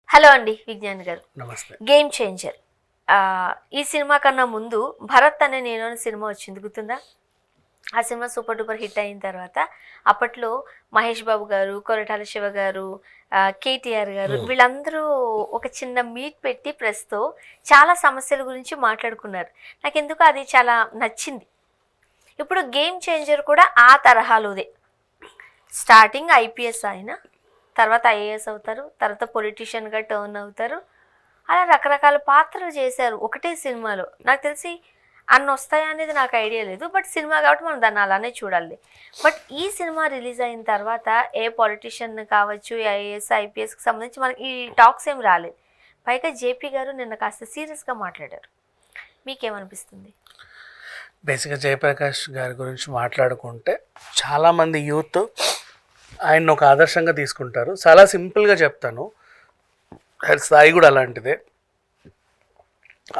Hello అండి విజ్ఞాన్ గారు. నమస్తే. గేమ్ చేంజర్ ఈ సినిమా కన్నా ముందు భరత్ అనే నేను అనే సినిమా వచ్చింది, గుర్తుందా? ఆ సినిమా సూపర్ డూపర్ హిట్ అయిన తర్వాత అప్పట్లో మహేష్ బాబు గారు, కొరటాల శివ గారు, కేటీఆర్ గారు వీళ్ళందరూ ఒక చిన్న మీట్ పెట్టి ప్రెస్తో చాలా సమస్యల గురించి మాట్లాడుకున్నారు. నాకు ఎందుకు అది చాలా నచ్చింది. ఇప్పుడు గేమ్ చేంజర్ కూడా ఆ తరహాలోదే. స్టార్టింగ్ ఐపీఎస్ ఆయన, తర్వాత ఐఏఎస్ అవుతారు, తర్వాత పొలిటీషియన్గా టర్న్ అవుతారు. అలా రకరకాల పాత్రలు చేశారు ఒకటే సినిమాలో. నాకు తెలిసి అన్ని వస్తాయా అనేది నాకు ఐడియా లేదు, బట్ సినిమా కాబట్టి మనం దాన్ని అలానే చూడాలి. బట్ ఈ సినిమా రిలీజ్ అయిన తర్వాత ఏ పొలిటీషియన్ కావచ్చు, ఐఏఎస్ ఐపీఎస్కి సంబంధించి మనకి ఈ టాక్స్ ఏం రాలేదు. పైగా జేపీ గారు నిన్న కాస్త సీరియస్గా మాట్లాడారు. మీకేమనిపిస్తుంది? బేసిక్గా జయప్రకాష్ గారి గురించి మాట్లాడుకుంటే చాలామంది యూత్ ఆయన ఒక ఆదర్శంగా తీసుకుంటారు. చాలా సింపుల్గా చెప్తాను, ఆయన స్థాయి కూడా అలాంటిదే.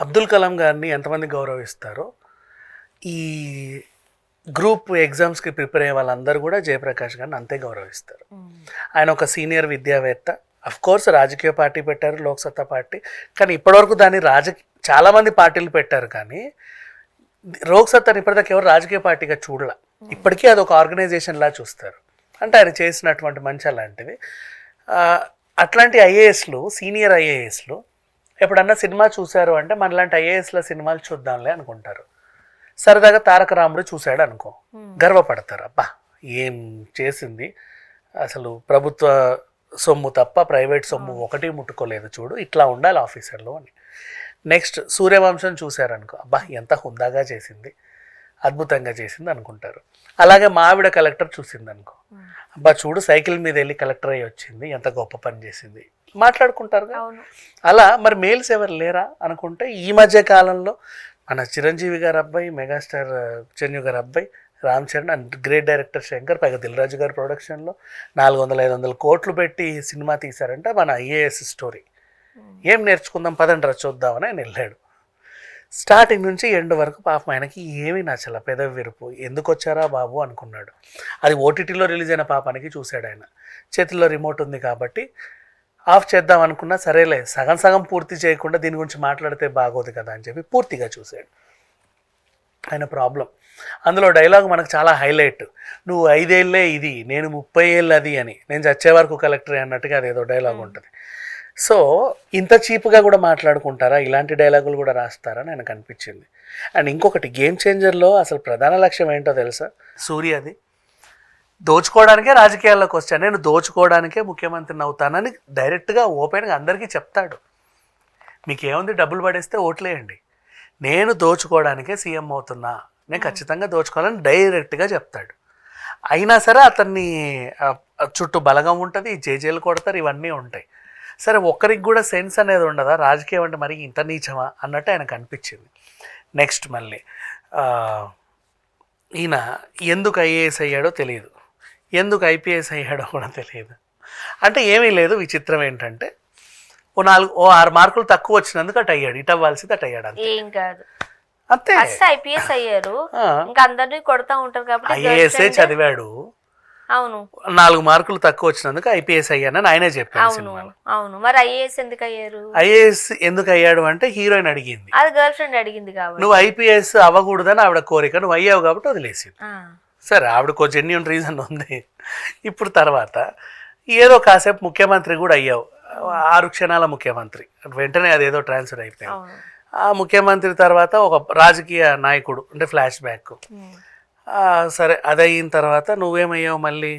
అబ్దుల్ కలాం గారిని ఎంతమంది గౌరవిస్తారో ఈ గ్రూప్ ఎగ్జామ్స్కి ప్రిపేర్ అయ్యే వాళ్ళందరూ కూడా జయప్రకాష్ గారిని అంతే గౌరవిస్తారు. ఆయన ఒక సీనియర్ విద్యావేత్త. కోర్స్ రాజకీయ పార్టీ పెట్టారు, లోక్సత్తా పార్టీ. కానీ ఇప్పటివరకు దాన్ని చాలామంది పార్టీలు పెట్టారు, కానీ లోక్సత్తాని ఇప్పటిదాకా ఎవరు రాజకీయ పార్టీగా చూడాల. ఇప్పటికీ అది ఒక ఆర్గనైజేషన్లా చూస్తారు. అంటే ఆయన చేసినటువంటి మంచి అలాంటిది. అట్లాంటి ఐఏఎస్లు, సీనియర్ ఐఏఎస్లు ఎప్పుడన్నా సినిమా చూశారు అంటే మనలాంటి ఐఏఎస్ల సినిమాలు చూద్దాంలే అనుకుంటారు. సరదాగా తారక రాముడు చూశాడు అనుకో, గర్వపడతారు. అబ్బా ఏం చేసింది, అసలు ప్రభుత్వ సొమ్ము తప్ప ప్రైవేట్ సొమ్ము ఒకటి ముట్టుకోలేదు చూడు, ఇట్లా ఉండాలి ఆఫీసర్లు అని. నెక్స్ట్ సూర్యవంశం చూశారనుకో, అబ్బా ఎంత హుందాగా చేసింది, అద్భుతంగా చేసింది అనుకుంటారు. అలాగే మావిడ కలెక్టర్ చూసింది అనుకో, అబ్బా చూడు సైకిల్ మీద వెళ్ళి కలెక్టర్ అయ్యి వచ్చింది, ఎంత గొప్ప పని చేసింది, మాట్లాడుకుంటారు. అలా మరి మేల్స్ ఎవరు లేరా అనుకుంటే ఈ మధ్య కాలంలో మన చిరంజీవి గారి అబ్బాయి, మెగాస్టార్ చిరంజీవి గారి అబ్బాయి Ram Charan and great director Shankar, పైగా దిల్రాజు గారి ప్రొడక్షన్లో 400-500 కోట్లు పెట్టి సినిమా తీశారంటే మన ఐఏఎస్ స్టోరీ. ఏం నేర్చుకుందాం పదండ్రా చూద్దామని ఆయన వెళ్ళాడు. స్టార్టింగ్ నుంచి ఎండ్ వరకు పాపం ఆయనకి ఏమీ నచ్చల, పెదవి విరుపు, ఎందుకు వచ్చారా బాబు అనుకున్నాడు. అది ఓటీటీలో రిలీజ్ అయిన పాపానికి చూశాడు. ఆయన చేతిలో రిమోట్ ఉంది కాబట్టి ఆఫ్ చేద్దాం అనుకున్నా, సరేలే సగం సగం పూర్తి చేయకుండా దీని గురించి మాట్లాడితే బాగోదు కదా అని చెప్పి పూర్తిగా చూశాడు. ఆయన ప్రాబ్లం అందులో డైలాగ్ మనకు చాలా హైలైట్. నువ్వు 5 ఏళ్ళే ఇది, నేను 30 ఏళ్ళు అది అని, నేను చచ్చే వరకు కలెక్టరే అన్నట్టుగా అదేదో డైలాగ్ ఉంటుంది. సో ఇంత చీప్గా కూడా మాట్లాడుకుంటారా, ఇలాంటి డైలాగులు కూడా రాస్తారని ఆయనకు అనిపించింది. అండ్ ఇంకొకటి, గేమ్ చేంజర్లో అసలు ప్రధాన లక్ష్యం ఏంటో తెలుసా? సూర్యది దోచుకోవడానికే రాజకీయాల్లోకి వచ్చాను, నేను దోచుకోవడానికే ముఖ్యమంత్రిని అవుతానని డైరెక్ట్గా ఓపెన్గా అందరికీ చెప్తాడు. మీకేముంది, డబ్బులు పడేస్తే ఓట్లేయండి, నేను దోచుకోవడానికే సీఎం అవుతున్నా, నేను ఖచ్చితంగా దోచుకోవాలని డైరెక్ట్గా చెప్తాడు. అయినా సరే అతన్ని చుట్టూ బలగం ఉంటుంది, జేజేలు కొడతారు, ఇవన్నీ ఉంటాయి. సరే ఒక్కరికి కూడా సెన్స్ అనేది ఉండదా, రాజకీయం అంటే మరి ఇంత నీచమా అన్నట్టు ఆయనకు అనిపించింది. నెక్స్ట్ మళ్ళీ ఈయన ఎందుకు ఐఏఎస్ అయ్యాడో తెలియదు, ఎందుకు ఐపీఎస్ అయ్యాడో కూడా తెలియదు. అంటే ఏమీ లేదు, విచిత్రం ఏంటంటే ఓ 6 మార్కులు తక్కువ వచ్చినందుకు అటు అయ్యాడు, ఇటు అవ్వాల్సింది అటు అయ్యాడు, ఏం కాదు అంతే. ఐపీఎస్ అయ్యారు, ఇంకా అందరినీ కొడతా ఉంటారు కాబట్టి ఐఏఎస్ఏ చదివాడు. అవును, 4 మార్కులు తక్కువ వచ్చినందుకు ఐపీఎస్ అయ్యానని ఆయనే చెప్పాడు సినిమాలో. అవును, మరి ఐఏఎస్ ఎందుకు అయ్యారు? ఐఏఎస్ ఎందుకు అయ్యాడు అంటే హీరోయిన్ అడిగింది, అది గర్ల్ ఫ్రెండ్ అడిగింది కాబట్టి. నువ్వు ఐపీఎస్ అవ్వకూడదని ఆవిడ కోరిక, నువ్వు అయ్యావు కాబట్టి వదిలేసింది. సరే ఆవిడకు జెన్యూన్ రీజన్ ఉంది. ఇప్పుడు తర్వాత ఏదో కాసేపు ముఖ్యమంత్రి కూడా అయ్యావు, 6 క్షణాల ముఖ్యమంత్రి, వెంటనే అదేదో ట్రాన్స్ఫర్ అయిపోయింది. ఆ ముఖ్యమంత్రి తర్వాత ఒక రాజకీయ నాయకుడు అంటే ఫ్లాష్ బ్యాక్. సరే అది అయిన తర్వాత నువ్వేమయ్యావు మళ్ళీ,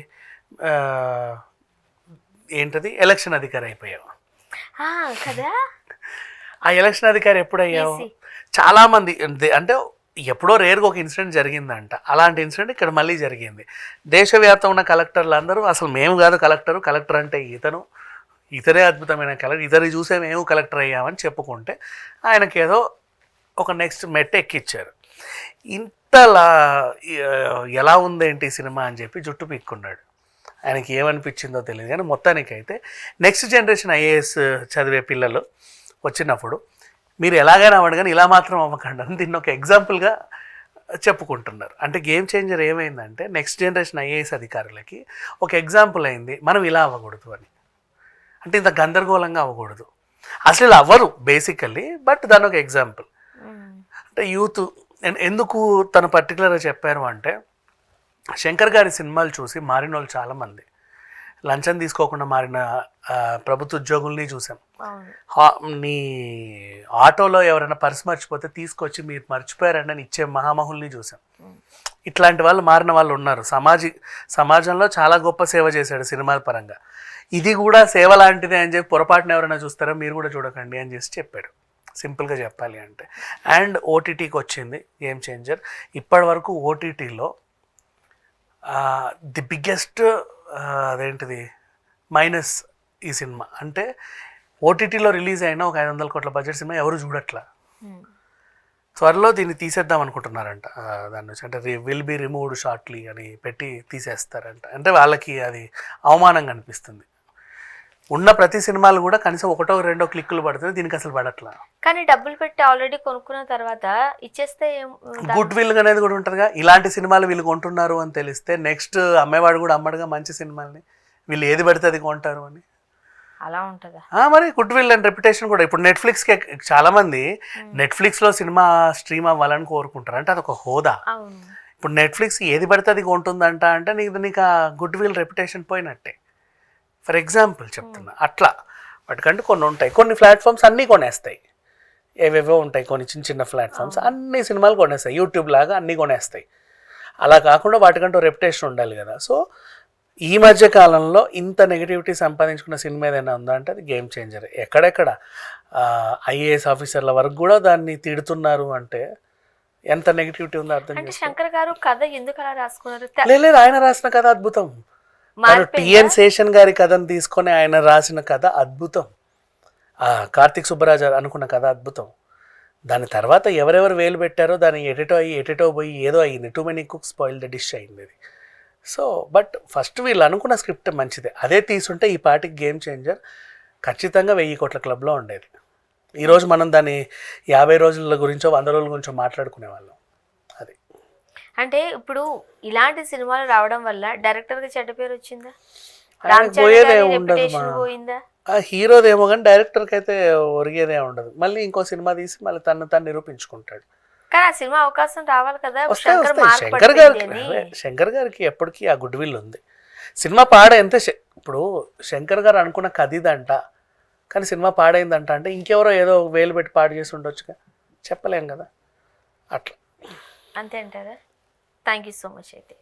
ఏంటది, ఎలక్షన్ అధికారి అయిపోయావు కదా. ఆ ఎలక్షన్ అధికారి ఎప్పుడయ్యావు? చాలామంది అంటే ఎప్పుడో రేరుగా ఒక ఇన్సిడెంట్ జరిగిందంట, అలాంటి ఇన్సిడెంట్ ఇక్కడ మళ్ళీ జరిగింది. దేశవ్యాప్తంగా ఉన్న కలెక్టర్లు అందరూ అసలు మేము కాదు కలెక్టర్ అంటే ఇతరే అద్భుతమైన కలెక్టర్, ఇతని చూసే మేము కలెక్టర్ అయ్యామని చెప్పుకుంటే ఆయనకేదో ఒక నెక్స్ట్ మెట్ ఎక్కిచ్చారు. ఇంతలా ఎలా ఉందేంటి సినిమా అని చెప్పి జుట్టు పీక్కున్నాడు. ఆయనకి ఏమనిపించిందో తెలియదు, కానీ మొత్తానికైతే నెక్స్ట్ జనరేషన్ ఐఏఎస్ చదివే పిల్లలు వచ్చినప్పుడు మీరు ఎలాగైనా అవ్వండి కానీ ఇలా మాత్రం అవ్వకండి అని దీన్ని ఒక ఎగ్జాంపుల్గా చెప్పుకుంటున్నారు. అంటే గేమ్ చేంజర్ ఏమైందంటే నెక్స్ట్ జనరేషన్ ఐఏఎస్ అధికారులకి ఒక ఎగ్జాంపుల్ అయింది, మనం ఇలా అవ్వకూడదు అని. అంటే ఇంత గందరగోళంగా అవ్వకూడదు. అసలు ఇలా అవ్వరు బేసికల్లీ, బట్ దాని ఒక ఎగ్జాంపుల్. అంటే యూత్ ఎందుకు తను పర్టికులర్గా చెప్పారు అంటే, శంకర్ గారి సినిమాలు చూసి మారిన వాళ్ళు చాలామంది, లంచం తీసుకోకుండా మారిన ప్రభుత్వ ఉద్యోగుల్ని చూసాం. నీ ఆటోలో ఎవరైనా పర్స్ మర్చిపోతే తీసుకొచ్చి మీరు మర్చిపోయారండి అని ఇచ్చే మహామహుల్ని చూసాం. ఇట్లాంటి వాళ్ళు మారిన వాళ్ళు ఉన్నారు. సమాజంలో చాలా గొప్ప సేవ చేశాడు సినిమాల పరంగా. ఇది కూడా సేవ లాంటిదే అని చెప్పి పొరపాటున ఎవరైనా చూస్తారో మీరు కూడా చూడకండి అని చేసి చెప్పాడు, సింపుల్గా చెప్పాలి అంటే. అండ్ ఓటీటీకి వచ్చింది గేమ్ చేంజర్. ఇప్పటి వరకు ఓటీటీలో ది బిగ్గెస్ట్ అదేంటిది మైనస్ ఈ సినిమా అంటే, ఓటీటీలో రిలీజ్ అయిన ఒక 500 కోట్ల బడ్జెట్ సినిమా ఎవరు చూడట్లా. త్వరలో దీన్ని తీసేద్దాం అనుకుంటున్నారంట దాని నుంచి. అంటే విల్ బి రిమూవ్డ్ షార్ట్లీ అని పెట్టి తీసేస్తారంట. అంటే వాళ్ళకి అది అవమానంగా అనిపిస్తుంది. ఉన్న ప్రతి సినిమాలు కూడా కనీసం 1-2 క్లిక్కులు పడుతుంది, దీనికి అసలు పడట్లా. కానీ డబ్బులు పెట్టి ఆల్రెడీ కొనుక్కున్న తర్వాత ఇచ్చేస్తే గుడ్ విల్ అనేది కూడా ఉంటుందిగా. ఇలాంటి సినిమాలు వీళ్ళు కొంటున్నారు అని తెలిస్తే నెక్స్ట్ అమ్మేవాడు కూడా అమ్మడుగా మంచి సినిమాల్ని. వీళ్ళు ఏది పడితే అది కొంటారు అని అలా ఉంటుందా? మరి గుడ్ విల్ అండ్ రెప్యుటేషన్ కూడా. ఇప్పుడు నెట్ఫ్లిక్స్కి చాలామంది నెట్ఫ్లిక్స్లో సినిమా స్ట్రీమ్ అవ్వాలని కోరుకుంటారు. అంటే అదొక హోదా. ఇప్పుడు నెట్ఫ్లిక్స్ ఏది పడితే అది కొంటుందంట అంటే నీకు ఆ గుడ్ విల్ రెప్యుటేషన్ పోయినట్టే. ఫర్ ఎగ్జాంపుల్ చెప్తున్నా. అట్లా వాటికంటే కొన్ని ఉంటాయి. కొన్ని ప్లాట్ఫామ్స్ అన్నీ కొనేస్తాయి, ఏవేవో ఉంటాయి కొన్ని చిన్న ప్లాట్ఫామ్స్, అన్ని సినిమాలు కొనేస్తాయి. యూట్యూబ్ లాగా అన్నీ కొనేస్తాయి. అలా కాకుండా వాటికంటూ రెప్యుటేషన్ ఉండాలి కదా. సో ఈ మధ్య కాలంలో ఇంత నెగిటివిటీ సంపాదించుకున్న సినిమా ఏదైనా ఉందా అంటే అది గేమ్ చేంజర్. ఎక్కడెక్కడ ఐఏఎస్ ఆఫీసర్ల వరకు కూడా దాన్ని తిడుతున్నారు అంటే ఎంత నెగిటివిటీ ఉందో అర్థం అంటే శంకర్ గారు కథ ఎందుకు అలా రాసుకున్నారు? లేదు, ఆయన రాసిన కథ అద్భుతం. టిఎన్ శేషన్ గారి కథను తీసుకొని ఆయన రాసిన కథ అద్భుతం. కార్తిక్ సుబ్బరాజ్ అనుకున్న కథ అద్భుతం. దాని తర్వాత ఎవరెవరు వేలు పెట్టారో దాన్ని ఎడిటో పోయి ఏదో అయ్యింది. Too many cooks spoil the dish అయింది అది. సో బట్ ఫస్ట్ వీళ్ళు అనుకున్న స్క్రిప్ట్ మంచిదే. అదే తీసుంటే ఈ పాటికి గేమ్ చేంజర్ ఖచ్చితంగా 1000 కోట్ల క్లబ్లో ఉండేది. ఈరోజు మనం దాన్ని 50 రోజుల గురించో 100 రోజుల గురించో మాట్లాడుకునే వాళ్ళం. అది అంటే ఇప్పుడు ఇలాంటి సినిమాలు రావడం వల్ల డైరెక్టర్కి చెడ్డ పేరు వచ్చిందా? పోయేదే ఉండదు. పోయిందా? హీరోదేమో కానీ డైరెక్టర్కి అయితే ఒరిగేదే ఉండదు. మళ్ళీ ఇంకో సినిమా తీసి మళ్ళీ తను నిరూపించుకుంటాడు. కానీ ఆ సినిమా అవకాశం రావాలి కదా. శంకర్ గారికి ఎప్పటికీ ఆ గుడ్ విల్ ఉంది. సినిమా పాడైంతే. ఇప్పుడు శంకర్ గారు అనుకున్న కథ ఇదంట, కానీ సినిమా పాడైందంట అంటే ఇంకెవరో ఏదో వేలు పెట్టి పాడు చేసి ఉండొచ్చుగా, చెప్పలేం కదా. అట్లా అంతే అంటారా? థ్యాంక్ యూ సో మచ్ అయితే.